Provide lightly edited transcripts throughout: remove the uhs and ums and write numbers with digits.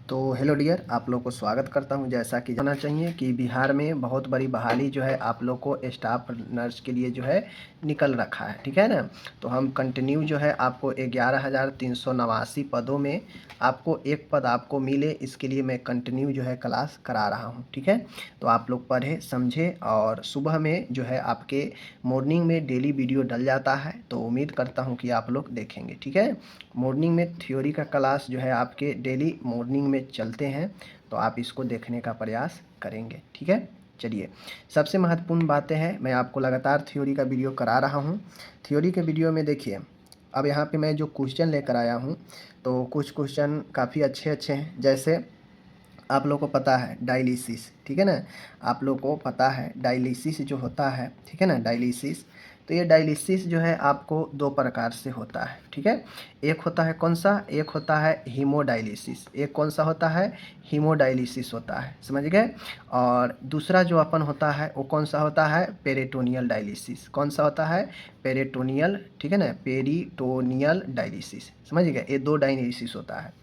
तो hello dear, आप लोग को स्वागत करता हूं। जैसा कि जानना चाहिए कि बिहार में बहुत बड़ी बहाली जो है आप लोग को स्टाफ नर्स के लिए जो है निकल रखा है, ठीक है ना। तो हम कंटिन्यू जो है आपको 11,389 पदों में आपको एक पद आपको मिले, इसके लिए मैं कंटिन्यू जो है क्लास करा रहा हूं, ठीक है। तो आप लोग पढ़े समझे और सुबह में जो है आपके मॉर्निंग में डेली वीडियो डल जाता है, तो उम्मीद करता हूँ कि आप लोग देखेंगे, ठीक है। मॉर्निंग में थ्योरी का क्लास जो है आपके डेली मॉर्निंग में चलते हैं, तो आप इसको देखने का प्रयास करेंगे, ठीक है। चलिए, सबसे महत्वपूर्ण बातें हैं, मैं आपको लगातार थ्योरी का वीडियो करा रहा हूँ। थ्योरी के वीडियो में देखिए, अब यहाँ पे मैं जो क्वेश्चन लेकर आया हूँ, तो कुछ क्वेश्चन काफ़ी अच्छे अच्छे हैं। जैसे आप लोग को पता है डायलिसिस, ठीक है ना। आप लोग को पता है डायलिसिस जो होता है, ठीक है ना, डायलिसिस। तो ये डायलिसिस जो है आपको दो प्रकार से होता है, ठीक है। एक होता है कौन सा, एक होता है हीमोडायलिसिस। एक कौन सा होता है, हीमोडायलिसिस होता है, समझ गए। और दूसरा जो अपन होता है वो कौन सा होता है, पेरिटोनियल डायलिसिस। कौन सा होता है, पेरिटोनियल, ठीक है ना, पेरिटोनियल डायलिसिस, समझ गए। ये दो डायलिसिस होता है।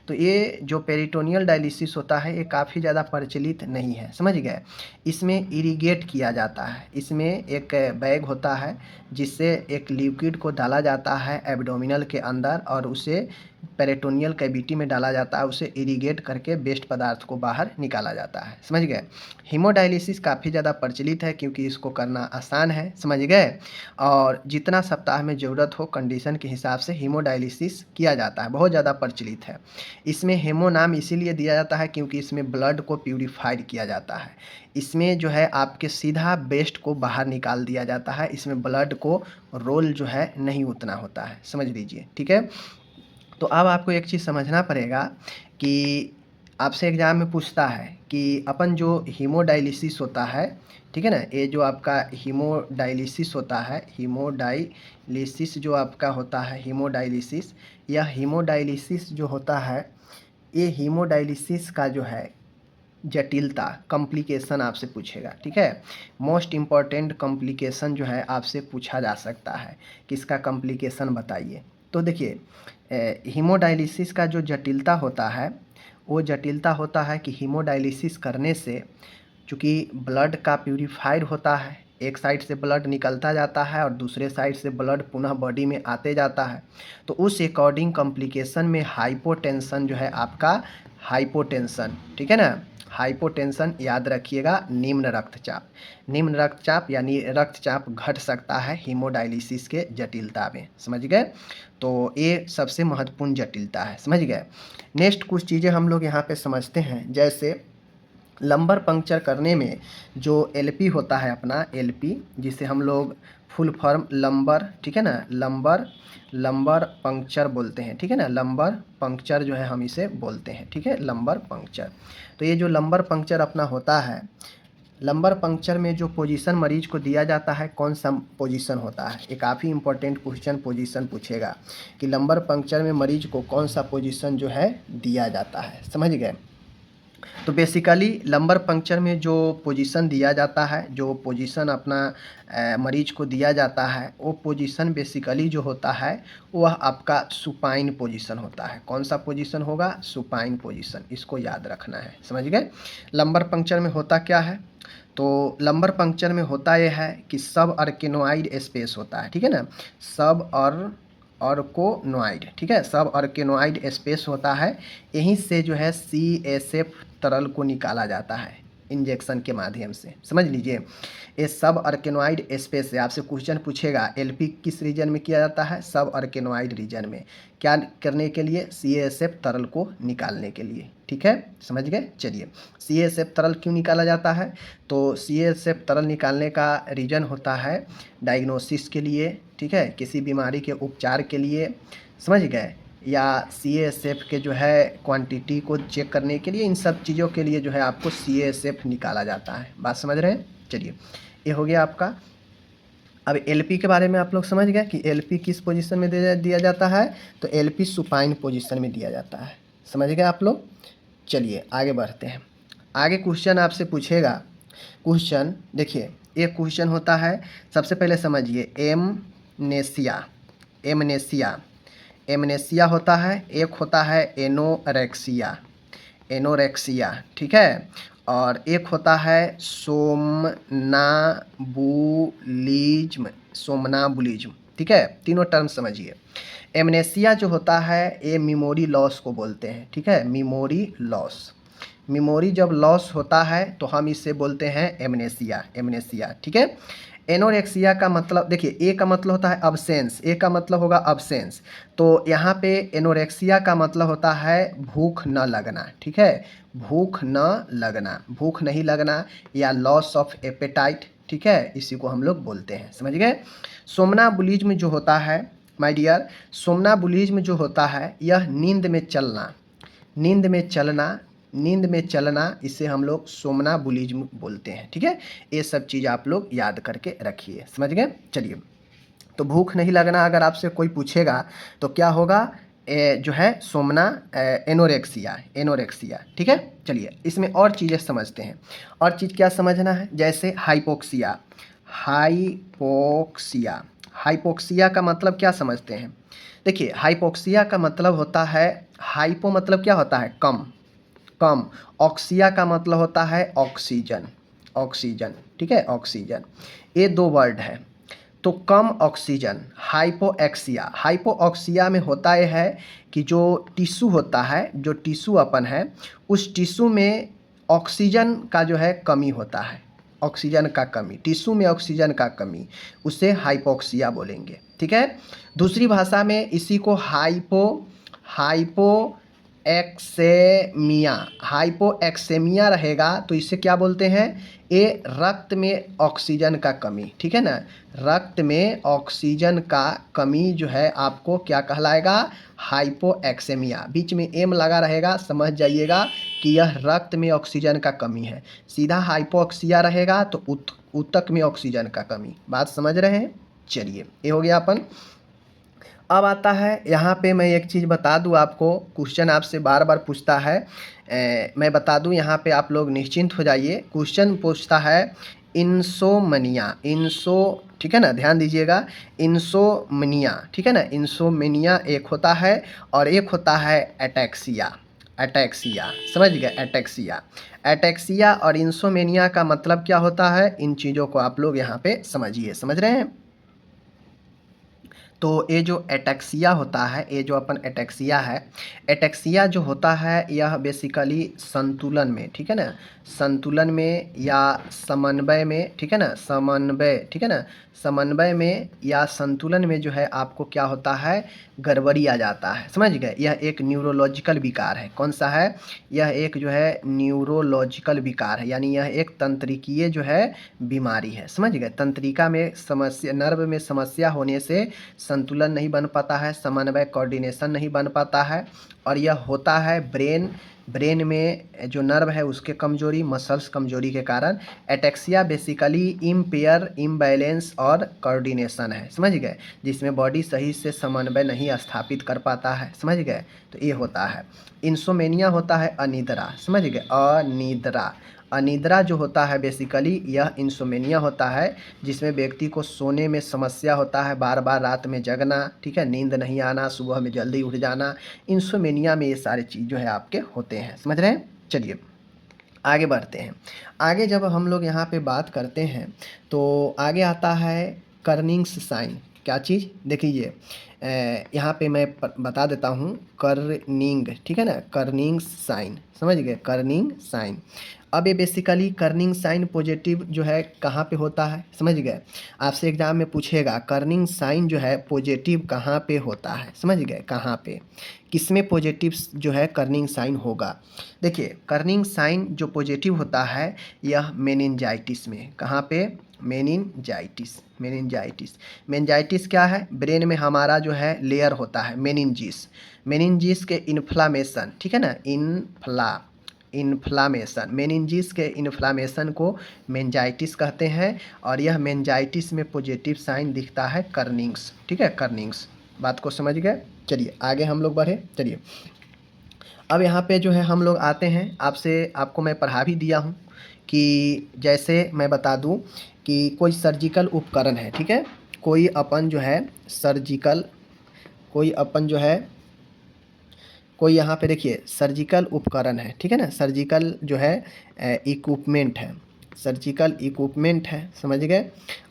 तो ये जो पेरिटोनियल डायलिसिस होता है ये काफ़ी ज़्यादा प्रचलित नहीं है, समझ गए। इसमें इरिगेट किया जाता है, इसमें एक बैग होता है जिससे एक लिक्विड को डाला जाता है एब्डोमिनल के अंदर और उसे पेरिटोनियल कैविटी में डाला जाता है, उसे इरिगेट करके वेस्ट पदार्थ को बाहर निकाला जाता है, समझ गए। हीमोडायलिसिस काफ़ी ज़्यादा प्रचलित है क्योंकि इसको करना आसान है, समझ गए। और जितना सप्ताह में ज़रूरत हो कंडीशन के हिसाब से हीमोडायलिसिस किया जाता है, बहुत ज़्यादा प्रचलित है। इसमें हेमो नाम इसीलिए दिया जाता है क्योंकि इसमें ब्लड को प्यूरिफाइड किया जाता है। इसमें जो है आपके सीधा वेस्ट को बाहर निकाल दिया जाता है, इसमें ब्लड को रोल जो है नहीं उतना होता है, समझ लीजिए, ठीक है। तो अब आपको एक चीज़ समझना पड़ेगा कि आपसे एग्ज़ाम में पूछता है कि अपन जो हीमोडायलिसिस होता है, ठीक है ना, ये जो आपका हीमोडायलिसिस होता है, हीमोडायलिसिस जो आपका होता है हीमोडायलिसिस, यह हीमोडायलिसिस जो होता है, ये हीमोडायलिसिस का जो है जटिलता, कॉम्प्लिकेशन आपसे पूछेगा, ठीक है। मोस्ट इम्पॉर्टेंट कॉम्प्लिकेशन जो है आपसे पूछा जा सकता है कि इसका कॉम्प्लिकेशन बताइए। तो देखिए, हीमोडायलिसिस का जो जटिलता होता है वो जटिलता होता है कि हीमोडायलिसिस करने से चूँकि ब्लड का प्यूरिफाइड होता है, एक साइड से ब्लड निकलता जाता है और दूसरे साइड से ब्लड पुनः बॉडी में आते जाता है, तो उस अकॉर्डिंग कॉम्प्लिकेशन में हाइपोटेंशन जो है आपका, हाइपोटेंशन, ठीक है ना। हाइपोटेंशन याद रखिएगा, निम्न रक्तचाप, निम्न रक्तचाप यानी रक्तचाप घट सकता है हीमोडायलिसिस के जटिलता में, समझ गए। तो ये सबसे महत्वपूर्ण जटिलता है, समझ गए। नेक्स्ट कुछ चीज़ें हम लोग यहाँ पे समझते हैं, जैसे लंबर पंक्चर करने में जो एलपी होता है अपना, एलपी जिसे हम लोग फुल फॉर्म लंबर, ठीक है ना, लंबर पंक्चर बोलते हैं, ठीक है ना, लंबर पंक्चर जो है हम इसे बोलते हैं, ठीक है, लंबर पंक्चर। तो ये जो लंबर पंक्चर अपना होता है, लंबर पंक्चर में जो पोजीशन मरीज को दिया जाता है कौन सा पोजीशन होता है, ये काफ़ी इंपॉर्टेंट क्वेश्चन पोजीशन पूछेगा कि लंबर पंक्चर में मरीज को कौन सा पोजीशन जो है दिया जाता है, समझ गए। तो बेसिकली लंबर पंक्चर में जो पोजीशन दिया जाता है, जो पोजीशन अपना मरीज को दिया जाता है, वो पोजीशन बेसिकली जो होता है वह आपका सुपाइन पोजीशन होता है। कौन सा पोजीशन होगा, सुपाइन पोजीशन, इसको याद रखना है, समझ गए। लंबर पंक्चर में होता क्या है, तो लंबर पंक्चर में होता यह है कि सब अर्केनोइड स्पेस होता है, ठीक है ना, सब ऑर्कोनोइड, ठीक है, सब ऑर्केनोइड स्पेस होता है। यहीं से जो है CSF तरल को निकाला जाता है इंजेक्शन के माध्यम से, समझ लीजिए। ये सब अर्केनोइड स्पेस से आपसे क्वेश्चन पूछेगा, एलपी किस रीजन में किया जाता है, सब अर्केनोइड रीजन में, क्या करने के लिए, CSF तरल को निकालने के लिए, ठीक है, समझ गए। चलिए, CSF तरल क्यों निकाला जाता है, तो CSF तरल निकालने का रीजन होता है डायग्नोसिस के लिए, ठीक है, किसी बीमारी के उपचार के लिए, समझ गए, या CSF के जो है क्वांटिटी को चेक करने के लिए, इन सब चीज़ों के लिए जो है आपको CSF निकाला जाता है। बात समझ रहे हैं। चलिए, ये हो गया आपका। अब LP के बारे में आप लोग समझ गए कि LP किस पोजीशन में दिया जाता है, तो LP सुपाइन पोजीशन में दिया जाता है, समझ गए आप लोग। चलिए आगे बढ़ते हैं। आगे क्वेश्चन आपसे पूछेगा, क्वेश्चन देखिए, एक क्वेश्चन होता है, सबसे पहले समझिए एमनेसिया, एमनेसिया, एमनेसिया होता है, एक होता है एनोरेक्सिया, एनोरेक्सिया, ठीक है। और एक होता है सोमनाबुलिज्म, सोमनाबुलिज्म, ठीक है। तीनों टर्म समझिए। एमनेसिया जो होता है ये मेमोरी लॉस को बोलते हैं, ठीक है, मेमोरी लॉस। मेमोरी जब लॉस होता है तो हम इसे बोलते हैं एमनेसिया, एमनेसिया, ठीक है। एनोरेक्सिया का मतलब देखिए, ए का मतलब होता है अब्सेंस, ए का मतलब होगा अब्सेंस। तो यहाँ पे एनोरेक्सिया का मतलब होता है भूख न लगना, ठीक है, भूख न लगना, भूख नहीं लगना या लॉस ऑफ एपेटाइट, ठीक है, इसी को हम लोग बोलते हैं, समझ गए। सोमनाबुलिज्म जो होता है माय डियर, सोमनाबुलिज्म जो होता है यह नींद में चलना, नींद में चलना, नींद में चलना, इसे हम लोग सोमनाबुलिज्म बोलते हैं, ठीक है। ये सब चीज़ आप लोग याद करके रखिए, समझ गए। चलिए, तो भूख नहीं लगना अगर आपसे कोई पूछेगा तो क्या होगा, जो है एनोरेक्सिया, एनोरेक्सिया, ठीक है। चलिए इसमें और चीज़ें समझते हैं। और चीज़ क्या समझना है, जैसे हाइपोक्सिया, हाइपोक्सिया, हाइपोक्सिया का मतलब क्या समझते हैं। देखिए हाइपोक्सिया का मतलब होता है, हाइपो मतलब क्या होता है, कम, कम। ऑक्सिया का मतलब होता है ऑक्सीजन, ऑक्सीजन, ठीक है, ऑक्सीजन। ये दो वर्ड है। तो कम ऑक्सीजन, हाइपोएक्सिया, हाइपोऑक्सिया में होता यह है कि जो टिश्यू होता है, जो टिश्यू अपन है, उस टिश्यू में ऑक्सीजन का जो है कमी होता है, ऑक्सीजन का कमी, टिश्यू में ऑक्सीजन का कमी, उसे हाइपोक्सिया बोलेंगे, ठीक है। दूसरी भाषा में इसी को हाइपो एक्सेमिया, हाइपोएक्सेमिया रहेगा तो इसे क्या बोलते हैं, ये रक्त में ऑक्सीजन का कमी, ठीक है ना, रक्त में ऑक्सीजन का कमी जो है आपको क्या कहलाएगा, हाइपोएक्सेमिया। बीच में एम लगा रहेगा, समझ जाइएगा कि यह रक्त में ऑक्सीजन का कमी है। सीधा हाइपोक्सिया रहेगा तो ऊतक में ऑक्सीजन का कमी, बात समझ रहे हैं। चलिए ये हो गया अपन। अब आता है यहाँ पे मैं एक चीज़ बता दूँ आपको, क्वेश्चन आपसे बार बार पूछता है, मैं बता दूँ यहाँ पे आप लोग निश्चिंत हो जाइए। क्वेश्चन पूछता है इंसोमनिया, ठीक है ना, ध्यान दीजिएगा, इंसोमनिया, ठीक है ना, इंसोमेनिया एक होता है और एक होता है एटेक्सिया, एटेक्सिया, समझ गए, एटेक्सिया। एटेक्सिया और इंसोमेनिया का मतलब क्या होता है, इन चीज़ों को आप लोग यहाँ पे समझिए, समझ रहे हैं। तो ये जो एटेक्सिया होता है, ये जो अपन एटेक्सिया है, एटेक्सिया जो होता है यह बेसिकली संतुलन में, ठीक है ना, संतुलन में या समन्वय में, ठीक है ना, समन्वय, ठीक है ना, समन्वय में या संतुलन में जो है आपको क्या होता है, गड़बड़ी आ जाता है, समझ गए। यह एक न्यूरोलॉजिकल विकार है, कौन सा है, यह एक जो है न्यूरोलॉजिकल विकार है, यानी यह एक तंत्रिकीय जो है बीमारी है, समझ गए। तंत्रिका में समस्या, नर्व में समस्या होने से संतुलन नहीं बन पाता है, समन्वय कोऑर्डिनेशन नहीं बन पाता है, और यह होता है ब्रेन में जो नर्व है उसके कमजोरी, मसल्स कमजोरी के कारण। एटेक्सिया बेसिकली इम्पेयर इम्बैलेंस और कोऑर्डिनेशन है, समझ गए, जिसमें बॉडी सही से समन्वय नहीं स्थापित कर पाता है, समझ गए, तो ये होता है। इंसोमेनिया होता है अनिद्रा, समझ गए, अनिद्रा, अनिद्रा जो होता है बेसिकली यह इंसोमेनिया होता है, जिसमें व्यक्ति को सोने में समस्या होता है, बार बार रात में जगना, ठीक है, नींद नहीं आना, सुबह में जल्दी उठ जाना, इंसोमेनिया में ये सारे चीज़ जो है आपके होते हैं, समझ रहे हैं। चलिए आगे बढ़ते हैं। आगे जब हम लोग यहाँ पे बात करते हैं तो आगे आता है कर्निंग्स साइन, क्या चीज़, देखिए यहाँ पे मैं बता देता हूँ, कर्निंग, ठीक है ना, कर्निंग्स साइन, समझ गए, कर्निंग साइन। अब ये बेसिकली कर्निंग साइन पॉजिटिव जो है कहाँ पे होता है, समझ गए, आपसे एग्जाम में पूछेगा कर्निंग साइन जो है पॉजिटिव कहाँ पे होता है, समझ गए, कहाँ पे, किसमें पॉजिटिव जो है कर्निंग साइन होगा। देखिए कर्निंग साइन जो पॉजिटिव होता है यह मेनिंजाइटिस में, कहाँ पे, मेनिंजाइटिस, मेनिंजाइटिस, मेनिंजाइटिस क्या है, ब्रेन में हमारा जो है लेयर होता है मेनिंजिस, मेनिंजिस के इन्फ्लामेशन, ठीक है ना, इन्फ्लामेशन, मेनिंजिस के इन्फ्लामेशन को मेनिंजाइटिस कहते हैं, और यह मेनिंजाइटिस में पॉजिटिव साइन दिखता है कर्निंग्स, ठीक है, कर्निंग्स, बात को समझ गए। चलिए आगे हम लोग बढ़े। चलिए अब यहाँ पे जो है हम लोग आते हैं, आपको मैं पढ़ा भी दिया हूँ कि जैसे मैं बता दूँ कि कोई सर्जिकल उपकरण है, ठीक है, कोई अपन जो है सर्जिकल, कोई अपन जो है कोई यहाँ पे देखिए सर्जिकल उपकरण है, ठीक है ना, सर्जिकल जो है इक्विपमेंट है, सर्जिकल इक्विपमेंट है, समझ गए।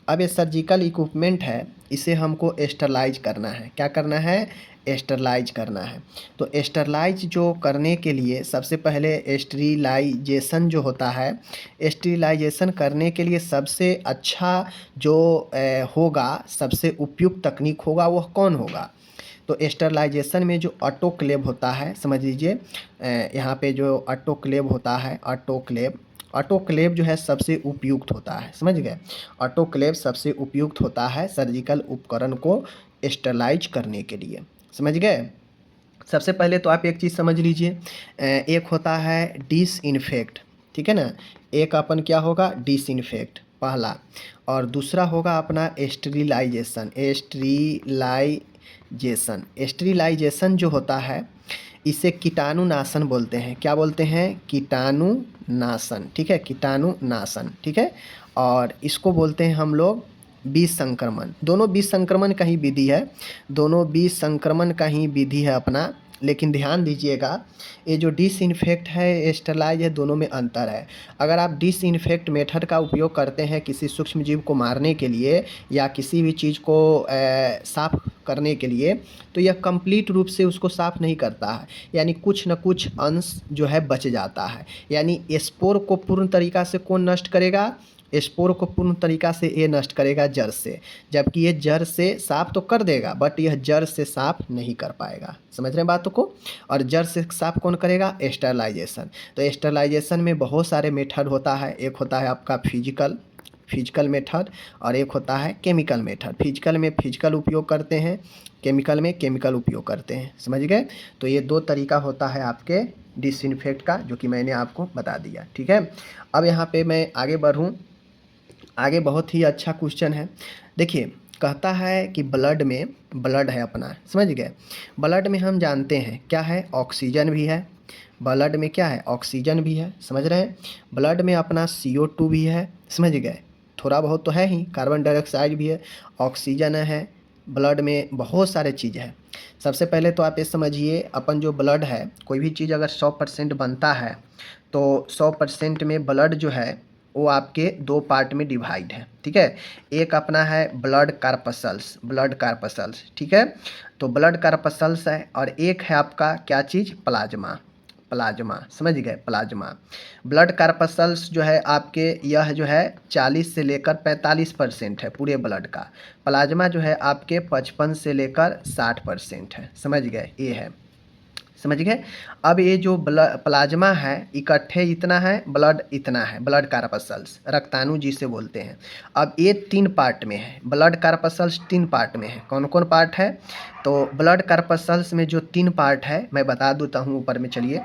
अब ये सर्जिकल इक्विपमेंट है, इसे हमको स्टरलाइज करना है। क्या करना है? स्टरलाइज करना है। तो स्टरलाइज जो करने के लिए सबसे पहले स्टरीलाइजेशन जो होता है, स्टरीलाइजेशन करने के लिए सबसे अच्छा जो होगा, सबसे उपयुक्त तकनीक होगा, वह कौन होगा? तो स्टरलाइजेशन में जो ऑटोक्लेव होता है, समझ लीजिए यहाँ पे जो ऑटोक्लेव होता है, ऑटोक्लेव जो है सबसे उपयुक्त होता है, समझ गए। ऑटोक्लेव सबसे उपयुक्त होता है सर्जिकल उपकरण को स्टरलाइज करने के लिए, समझ गए। सबसे पहले तो आप एक चीज़ समझ लीजिए, एक होता है डिसइंफेक्ट, ठीक है ना, एक अपन क्या होगा, डिसइंफेक्ट पहला, और दूसरा होगा अपना स्टरीलाइजेशन। स्टरीलाइजेशन जो होता है, इसे कीटाणुनाशन बोलते हैं। क्या बोलते हैं? कीटाणुनाशन, ठीक है, कीटाणुनाशन, ठीक है। और इसको बोलते हैं हम लोग बीज संक्रमण। दोनों बीज संक्रमण का ही विधि है, दोनों बीज संक्रमण का ही विधि है अपना। लेकिन ध्यान दीजिएगा, ये जो डिसइंफेक्ट है, स्टरलाइज है, दोनों में अंतर है। अगर आप डिसइंफेक्ट मेथड का उपयोग करते हैं किसी सूक्ष्म जीव को मारने के लिए या किसी भी चीज़ को साफ़ करने के लिए, तो यह कंप्लीट रूप से उसको साफ़ नहीं करता है, यानी कुछ न कुछ अंश जो है बच जाता है। यानी स्पोर को पूर्ण तरीक़ा से कौन नष्ट करेगा? स्पोर को पूर्ण तरीक़ा से ये नष्ट करेगा जड़ से, जबकि ये जड़ से साफ़ तो कर देगा, बट यह जड़ से साफ़ नहीं कर पाएगा। समझ रहे हैं बातों को? और जड़ से साफ़ कौन करेगा? स्टरलाइजेशन। तो स्टरलाइजेशन में बहुत सारे मेथड होता है। एक होता है आपका फिजिकल मेथड, और एक होता है केमिकल मेथड। फिजिकल में फिजिकल उपयोग करते हैं, केमिकल में केमिकल उपयोग करते हैं, समझ गए। तो ये दो तरीका होता है आपके डिसइंफेक्ट का, जो कि मैंने आपको बता दिया, ठीक है। अब यहाँ पे मैं आगे बढ़ूँ, आगे बहुत ही अच्छा क्वेश्चन है। देखिए, कहता है कि ब्लड है अपना, समझ गए। ब्लड में हम जानते हैं क्या है, ऑक्सीजन भी है। ब्लड में क्या है? ऑक्सीजन भी है, समझ रहे हैं। ब्लड में अपना CO2 भी है, समझ गए। थोड़ा बहुत तो है ही, कार्बन डाइऑक्साइड भी है, ऑक्सीजन है, ब्लड में बहुत सारे चीज़ है। सबसे पहले तो आप ये समझिए, अपन जो ब्लड है, कोई भी चीज़ अगर 100% बनता है, तो 100% में ब्लड जो है वो आपके दो पार्ट में डिवाइड है, ठीक है। एक अपना है ब्लड कार्पसल्स, ठीक है। तो ब्लड कार्पसल्स है, और एक है आपका क्या चीज़? प्लाज्मा, समझ गए, प्लाज्मा। ब्लड कार्पसल्स जो है आपके, यह जो है 40 से लेकर 45% है पूरे ब्लड का। प्लाज्मा जो है आपके 55 से लेकर 60% है, समझ गए, ये है, समझ गए। अब ये जो प्लाज्मा है, इकट्ठे इतना है, ब्लड इतना है, ब्लड कार्पसल्स, रक्ताणु जिसे बोलते हैं। अब ये 3 पार्ट में है, ब्लड कार्पसल्स 3 पार्ट में है। कौन कौन पार्ट है? तो ब्लड कार्पसल्स में जो 3 पार्ट है, मैं बता देता हूँ ऊपर में। चलिए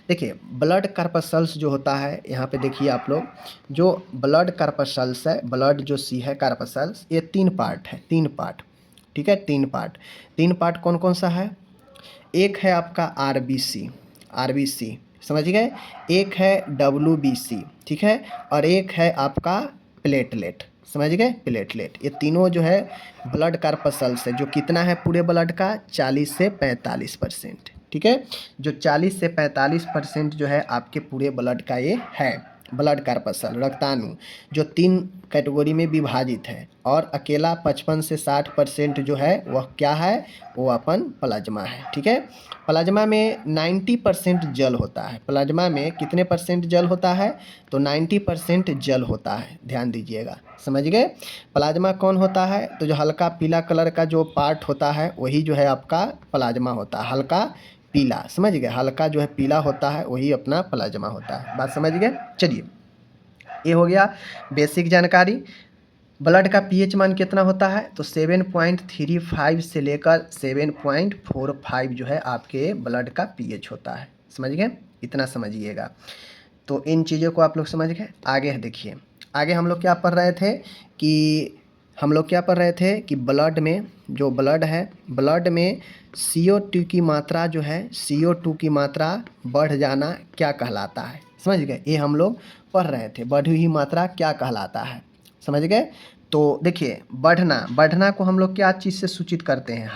देखिए, ब्लड कार्पसल्स जो होता है, यहाँ पे देखिए आप लोग, जो ब्लड कार्पसल्स है, ब्लड जो सी है कार्पसल्स, ये 3 पार्ट है, 3 पार्ट, ठीक है, 3 पार्ट कौन कौन सा है? एक है आपका आरबीसी, समझ गए। एक है WBC, ठीक है, और एक है आपका प्लेटलेट, समझ गए, प्लेटलेट। ये तीनों जो है ब्लड कार्पसल्स है, जो कितना है पूरे ब्लड का? 40 से 45%, ठीक है। जो 40 से 45% जो है आपके पूरे ब्लड का ये है ब्लड कार्पसल, रक्ताणु, जो 3 कैटेगरी में विभाजित है। और अकेला 55 से 60% जो है वह क्या है? वो अपन प्लाज्मा है, ठीक है। प्लाज्मा में 90% जल होता है। प्लाज्मा में कितने % जल होता है? तो 90% जल होता है, ध्यान दीजिएगा, समझ गए। प्लाज्मा कौन होता है? तो जो हल्का पीला कलर का जो पार्ट होता है, वही जो है आपका प्लाज्मा होता है, हल्का पीला, समझ गए, हल्का जो है पीला होता है, वही अपना प्लाज्मा होता है। बात समझ गए। चलिए, ये हो गया बेसिक जानकारी। ब्लड का पीएच मान कितना होता है? तो 7.35 से लेकर 7.45 जो है आपके ब्लड का पीएच होता है, समझ गए, इतना समझिएगा। तो इन चीज़ों को आप लोग समझ गए। आगे देखिए, आगे हम लोग क्या पढ़ रहे थे कि ब्लड में, जो ब्लड है, ब्लड में CO2 की मात्रा जो है, CO2 की मात्रा बढ़ जाना क्या कहलाता है? समझ गए, ये हम लोग पढ़ रहे थे, बढ़ी हुई मात्रा क्या कहलाता है, समझ गए। तो देखिए, बढ़ना को हम लोग क्या चीज़ से सूचित करते हैं?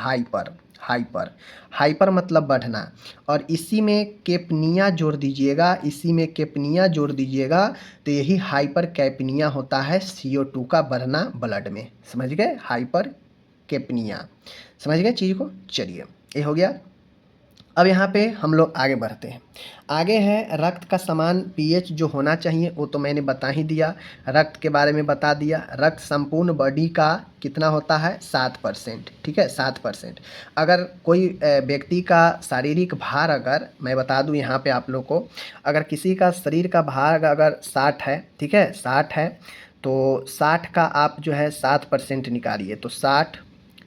हाइपर, हाइपर मतलब बढ़ना, और इसी में कैपनिया जोड़ दीजिएगा, इसी में कैपनिया जोड़ दीजिएगा, तो यही हाइपर कैपनिया होता है, CO2 का बढ़ना ब्लड में। समझ गए, हाइपर कैपनिया, समझ गए चीज़ को। चलिए ये हो गया। अब यहाँ पे हम लोग आगे बढ़ते हैं। आगे है रक्त का समान पीएच जो होना चाहिए, वो तो मैंने बता ही दिया, रक्त के बारे में बता दिया। रक्त संपूर्ण बॉडी का कितना होता है, 7%, ठीक है, 7%। अगर कोई व्यक्ति का शारीरिक भार, अगर मैं बता दूं यहाँ पे आप लोग को, अगर किसी का शरीर का भार अगर 60 है, ठीक है, 60 है, तो 60 का आप जो है 7% निकालिए, तो 60,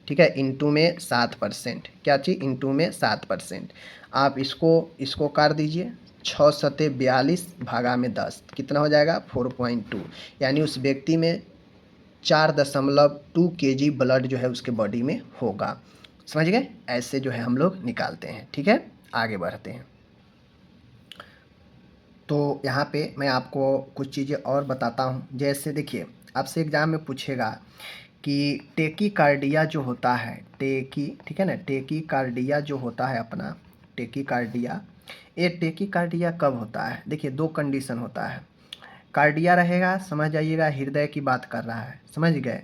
ठीक है, इंटू में 7%, क्या चीज़, इंटू में 7%। आप इसको काट दीजिए, 6 सते 42 भागा में 10, कितना हो जाएगा, 4.2, यानी उस व्यक्ति में 4.2 kg ब्लड जो है उसके बॉडी में होगा। समझ गए, ऐसे जो है हम लोग निकालते हैं, ठीक है। आगे बढ़ते हैं। तो यहाँ पे मैं आपको कुछ चीज़ें और बताता हूँ। जैसे देखिए, आपसे एग्ज़ाम में पूछेगा कि टेकीकार्डिया जो होता है, ठीक है ना, टेकीकार्डिया जो होता है अपना, टेकीकार्डिया, ये टेकीकार्डिया कब होता है। देखिए 2 कंडीशन होता है। कार्डिया रहेगा, समझ जाइएगा हृदय की बात कर रहा है, समझ गए।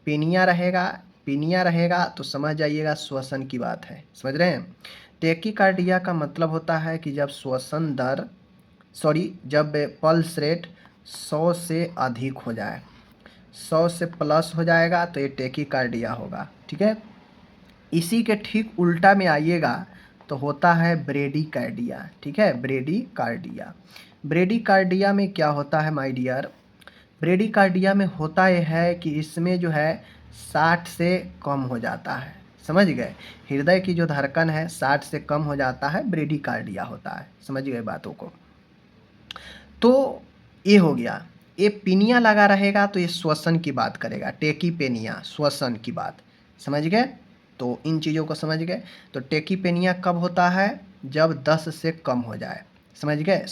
पिनिया रहेगा, पिनिया रहेगा तो समझ जाइएगा श्वसन की बात है, समझ रहे हैं। टेकीकार्डिया का मतलब होता है कि जब श्वसन दर, जब पल्स रेट 100 से अधिक हो जाए, 100 से प्लस हो जाएगा तो ये टेकीकार्डिया होगा, ठीक है। इसी के ठीक उल्टा में आइएगा तो होता है ब्रेडीकार्डिया, ठीक है, ब्रेडीकार्डिया। ब्रेडीकार्डिया में क्या होता है माय डियर, ब्रेडीकार्डिया में होता यह है कि इसमें जो है 60 से कम हो जाता है, समझ गए। हृदय की जो धड़कन है 60 से कम हो जाता है, ब्रेडीकार्डिया होता है, समझ गए बातों को। तो ये हो गया। ये पिनिया लगा रहेगा तो ये श्वसन की बात करेगा, टेकीपेनिया, श्वसन की बात, समझ गए। तो इन चीज़ों को समझ गए। तो टेकीपेनिया कब होता है, जब 10 से कम हो जाए, समझ गए,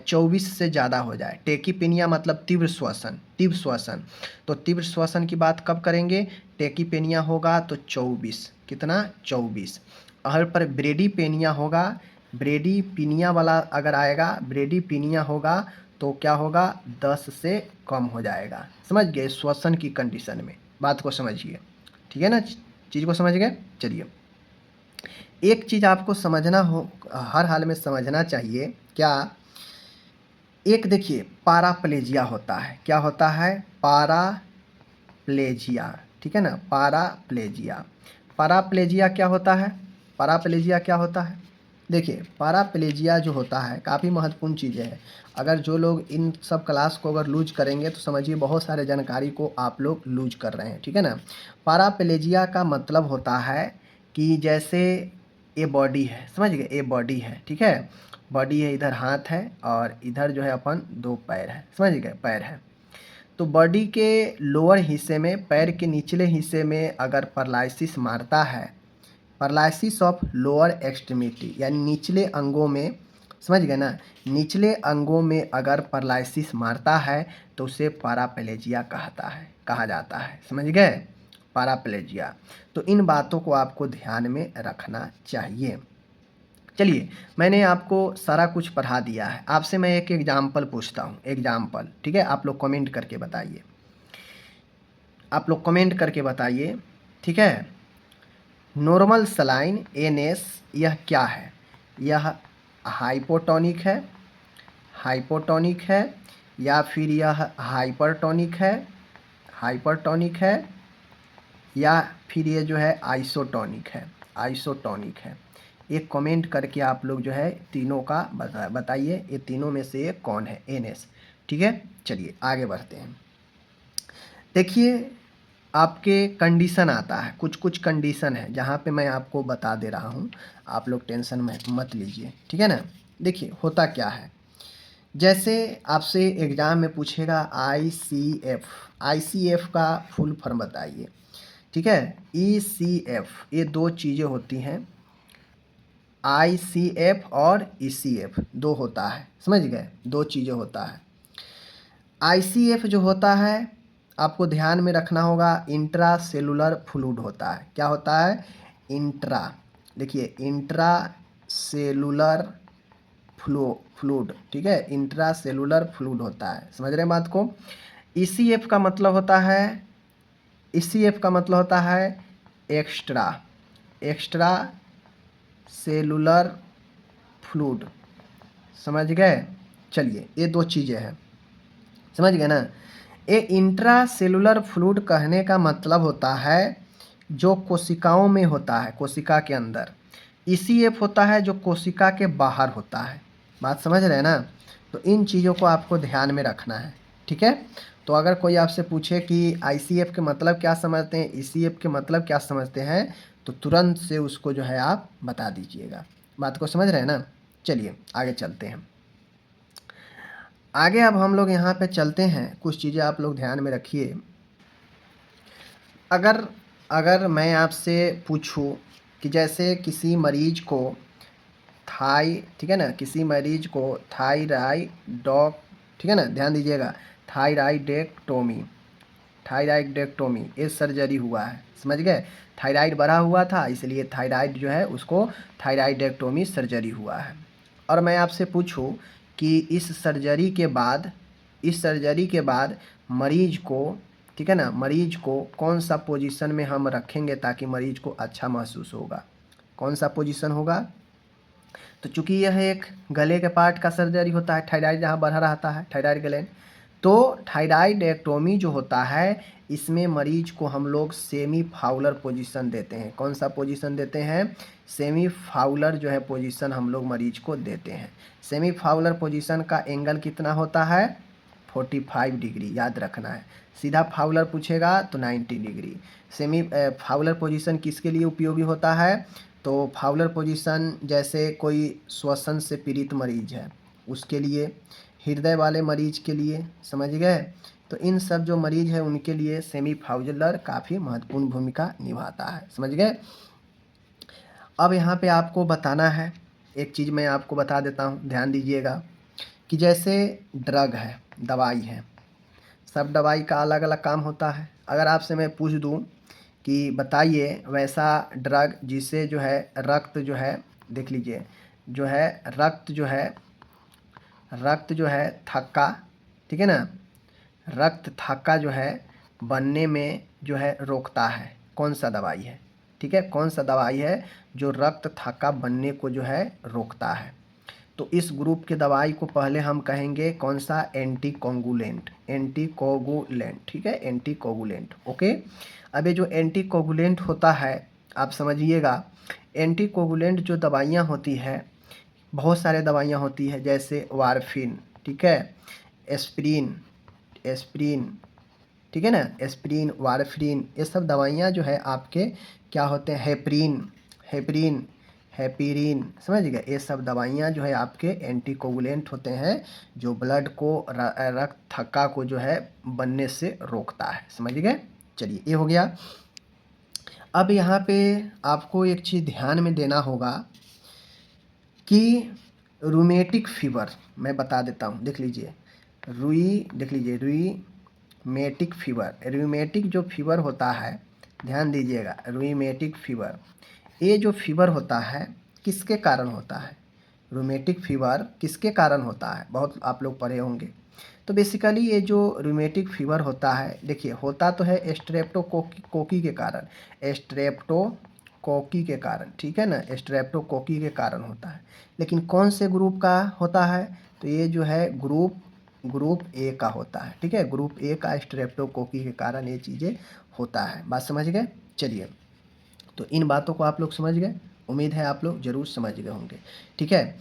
24 से ज़्यादा हो जाए। टेकीपेनिया मतलब तीव्र श्वसन, तीव्र श्वसन। तो तीव्र श्वसन की बात कब करेंगे, टेकीपेनिया होगा तो 24, कितना, 24। और पर ब्रेडीपेनिया होगा, ब्रेडीपिनिया वाला अगर आएगा, ब्रेडीपिनिया होगा तो क्या होगा, 10 से कम हो जाएगा, समझ गए, श्वसन की कंडीशन में। बात को समझिए, ठीक है ना, चीज़ को समझ गए। चलिए एक चीज़ आपको समझना हो, हर हाल में समझना चाहिए, क्या, एक देखिए पाराप्लेजिया होता है, क्या होता है, पाराप्लेजिया, ठीक है ना, पाराप्लेजिया। पाराप्लेजिया क्या होता है, पाराप्लेजिया क्या होता है, देखिए पाराप्लेजिया जो होता है काफ़ी महत्वपूर्ण चीज़ें हैं। अगर जो लोग इन सब क्लास को अगर लूज करेंगे तो समझिए बहुत सारे जानकारी को आप लोग लूज कर रहे हैं, ठीक है ना। पाराप्लेजिया का मतलब होता है कि जैसे ये बॉडी है, समझ गए, ये बॉडी है, ठीक है, बॉडी है, इधर हाथ है और इधर जो है अपन 2 पैर है, समझ गए, पैर है। तो बॉडी के लोअर हिस्से में, पैर के निचले हिस्से में अगर पैरालिसिस मारता है, पैरालिसिस ऑफ लोअर एक्सट्रीमिटी, यानी निचले अंगों में, समझ गए ना, निचले अंगों में अगर पैरालिसिस मारता है तो उसे पाराप्लेजिया कहा जाता है, समझ गए, पाराप्लेजिया। तो इन बातों को आपको ध्यान में रखना चाहिए। चलिए मैंने आपको सारा कुछ पढ़ा दिया है, आपसे मैं एक एग्जाम्पल पूछता हूँ, एग्जाम्पल, ठीक है, आप लोग कमेंट करके बताइए, आप लोग कमेंट करके बताइए, ठीक है। नॉर्मल सलाइन NS यह क्या है, यह हाइपोटोनिक है, हाइपोटोनिक है, या फिर यह हाइपरटोनिक है, हाइपरटोनिक है, या फिर ये जो है आइसोटोनिक है, आइसोटोनिक है। एक कमेंट करके आप लोग जो है तीनों का बताइए, ये तीनों में से ये कौन है, NS, ठीक है। चलिए आगे बढ़ते हैं। देखिए आपके कंडीशन आता है, कुछ कुछ कंडीशन है जहाँ पे मैं आपको बता दे रहा हूँ, आप लोग टेंशन में मत लीजिए, ठीक है ना। देखिए होता क्या है, जैसे आपसे एग्ज़ाम में पूछेगा ICF, ICF का फुल फॉर्म बताइए, ठीक है। ECF, ये 2 चीज़ें होती हैं, ICF और ECF 2 होता है, समझ गए, 2 चीज़ें होता है। ICF जो होता है आपको ध्यान में रखना होगा, इंट्रा सेलुलर फ्लूइड होता है, क्या होता है, इंट्रा, देखिए इंट्रा सेलुलर फ्लूड, ठीक है, इंट्रा सेलुलर फ्लूड होता है। समझ रहे हैं बात को। ईसीएफ का मतलब होता है, ईसीएफ का मतलब होता है एक्स्ट्रा एक्स्ट्रा सेलुलर फ्लूड। समझ गए। चलिए ये दो चीज़ें हैं, समझ गए ना। ये इंट्रा सेलुलर फ्लूड कहने का मतलब होता है जो कोशिकाओं में होता है, कोशिका के अंदर। ईसीएफ होता है जो कोशिका के बाहर होता है। बात समझ रहे हैं ना। तो इन चीज़ों को आपको ध्यान में रखना है, ठीक है। तो अगर कोई आपसे पूछे कि आईसीएफ के मतलब क्या समझते हैं, ईसीएफ के मतलब क्या समझते हैं, तो तुरंत से उसको जो है आप बता दीजिएगा। बात को समझ रहे हैं ना। चलिए आगे चलते हैं। आगे अब हम लोग यहाँ पे चलते हैं, कुछ चीज़ें आप लोग ध्यान में रखिए। अगर अगर मैं आपसे पूछूं कि जैसे किसी मरीज को ठीक है ना, किसी मरीज को थायराइडॉक, ठीक है ना, ध्यान दीजिएगा, थायराइडेक्टोमी, थायराइडेक्टोमी ये सर्जरी हुआ है। समझ गए। थायराइड बढ़ा हुआ था, इसलिए थायराइड जो है उसको थायराइडेक्टोमी सर्जरी हुआ है। और मैं आपसे पूछूं कि इस सर्जरी के बाद मरीज को, ठीक है ना, मरीज को कौन सा पोजीशन में हम रखेंगे ताकि मरीज को अच्छा महसूस होगा, कौन सा पोजीशन होगा। तो चूंकि यह एक गले के पार्ट का सर्जरी होता है, थायराइड जहाँ बढ़ा रहता है, थायराइड ग्लैंड, तो थायराइडेक्टोमी जो होता है इसमें मरीज को हम लोग सेमी फाउलर पोजीशन देते हैं। कौन सा पोजीशन देते हैं, सेमी फाउलर जो है पोजीशन हम लोग मरीज को देते हैं। सेमी फाउलर पोजीशन का एंगल कितना होता है, 45 डिग्री, याद रखना है। सीधा फाउलर पूछेगा तो 90 डिग्री। सेमी फाउलर पोजीशन किसके लिए उपयोगी होता है, तो फाउलर पोजीशन जैसे कोई श्वसन से पीड़ित मरीज है उसके लिए, हृदय वाले मरीज के लिए, समझ गए। तो इन सब जो मरीज है उनके लिए सेमी फाउलर काफ़ी महत्वपूर्ण भूमिका निभाता है। समझ गए। अब यहाँ पे आपको बताना है, एक चीज़ मैं आपको बता देता हूँ, ध्यान दीजिएगा कि जैसे ड्रग है, दवाई है, सब दवाई का अलग अलग काम होता है। अगर आपसे मैं पूछ दूँ कि बताइए वैसा ड्रग जिससे जो है रक्त जो है, देख लीजिए, जो है रक्त जो है थक्का, ठीक है ना, रक्त थक्का जो है बनने में जो है रोकता है, कौन सा दवाई है, ठीक है, कौन सा दवाई है जो रक्त थक्का बनने को जो है रोकता है। तो इस ग्रुप के दवाई को पहले हम कहेंगे कौन सा, एंटीकोगुलेंट, एंटीकोगुलेंट, ठीक है, एंटीकोगुलेंट। ओके। अब ये जो एंटीकोगुलेंट होता है आप समझिएगा, एंटीकोगुलेंट जो दवाइयाँ होती है, बहुत सारे दवाइयाँ होती है जैसे वारफिन, ठीक है, एस्प्रिन, एस्प्रिन, ठीक है ना, एस्प्रिन, वारफिन, ये सब दवाइयाँ जो है आपके क्या होते हैं, हेपरिन, हेपरिन, हेपीरिन, समझ गए। ये सब दवाइयाँ जो है आपके एंटीकोगुलेंट होते हैं जो ब्लड को, रक्त थक्का को जो है बनने से रोकता है। समझ गए। चलिए ये हो गया। अब यहाँ पे आपको एक चीज़ ध्यान में देना होगा कि रूमेटिक फीवर मैं बता देता हूँ, देख लीजिए, रूमेटिक फीवर, रूमेटिक जो फीवर होता है, ध्यान दीजिएगा, रूमेटिक फीवर, ये जो फीवर होता है किसके कारण होता है, रूमेटिक फीवर किसके कारण होता है, बहुत आप लोग पढ़े होंगे। तो बेसिकली ये जो रूमेटिक फीवर होता है, देखिए होता तो है स्ट्रेप्टोकोकी के कारण, स्ट्रेप्टोकोकी के कारण, ठीक है ना, स्ट्रेप्टोकोकी के कारण होता है। लेकिन कौन से ग्रुप का होता है, तो ये जो है ग्रुप ए का होता है, ठीक है, ग्रुप ए का स्ट्रेप्टोकोकी के कारण ये चीज़ें होता है। बात समझ गए। चलिए, तो इन बातों को आप लोग समझ गए, उम्मीद है आप लोग ज़रूर समझ गए होंगे, ठीक है।